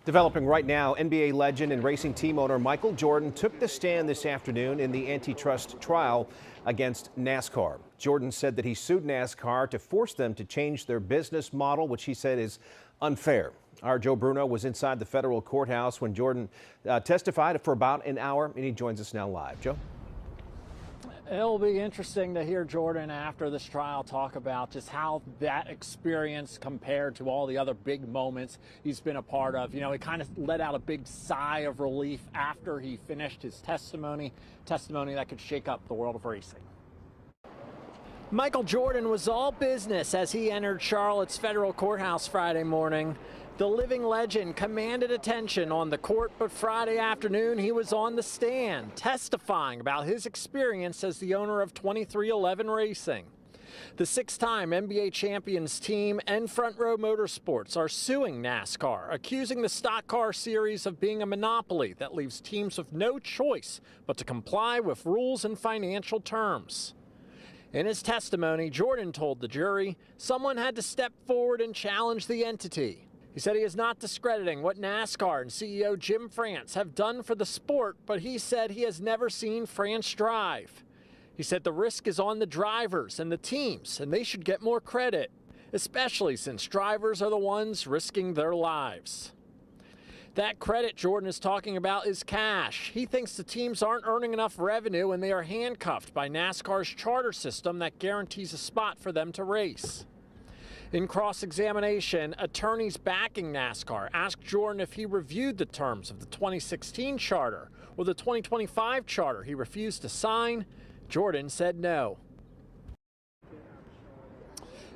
Developing right now, NBA legend and racing team owner Michael Jordan took the stand this afternoon in the antitrust trial against NASCAR. Jordan said that he sued NASCAR to force them to change their business model, which he said is unfair. Our Joe Bruno was inside the federal courthouse when Jordan testified for about an hour, and he joins us now live. Joe? It'll be interesting to hear Jordan after this trial talk about just how that experience compared to all the other big moments he's been a part of. You know, he kind of let out a big sigh of relief after he finished his testimony that could shake up the world of racing. Michael Jordan was all business as he entered Charlotte's federal courthouse Friday morning. The living legend commanded attention on the court, but Friday afternoon he was on the stand testifying about his experience as the owner of 2311 Racing. The six-time NBA champions team and Front Row Motorsports are suing NASCAR, accusing the stock car series of being a monopoly that leaves teams with no choice but to comply with rules and financial terms. In his testimony, Jordan told the jury someone had to step forward and challenge the entity. He said he is not discrediting what NASCAR and CEO Jim France have done for the sport, but he said he has never seen France drive. He said the risk is on the drivers and the teams, and they should get more credit, especially since drivers are the ones risking their lives. That credit Jordan is talking about is cash. He thinks the teams aren't earning enough revenue and they are handcuffed by NASCAR's charter system that guarantees a spot for them to race. In cross-examination, attorneys backing NASCAR asked Jordan if he reviewed the terms of the 2016 charter or the 2025 charter he refused to sign. Jordan said no.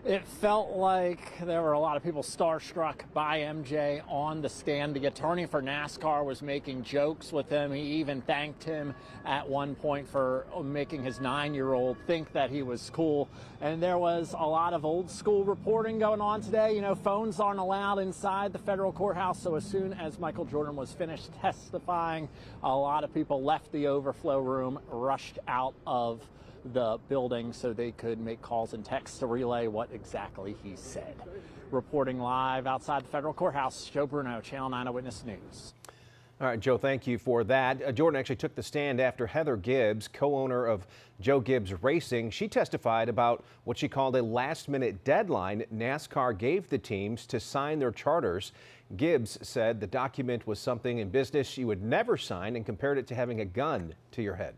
It felt like there were a lot of people starstruck by MJ on the stand. The attorney for NASCAR was making jokes with him. He even thanked him at one point for making his 9-year-old think that he was cool. And there was a lot of old school reporting going on today. You know, phones aren't allowed inside the federal courthouse. So as soon as Michael Jordan was finished testifying, a lot of people left the overflow room, rushed out of the building so they could make calls and texts to relay what exactly he said. Reporting live outside the federal courthouse, Joe Bruno, Channel 9 Eyewitness News. All right, Joe, thank you for that. Jordan actually took the stand after Heather Gibbs, co-owner of Joe Gibbs Racing. She testified about what she called a last-minute deadline NASCAR gave the teams to sign their charters. Gibbs said the document was something in business she would never sign and compared it to having a gun to your head.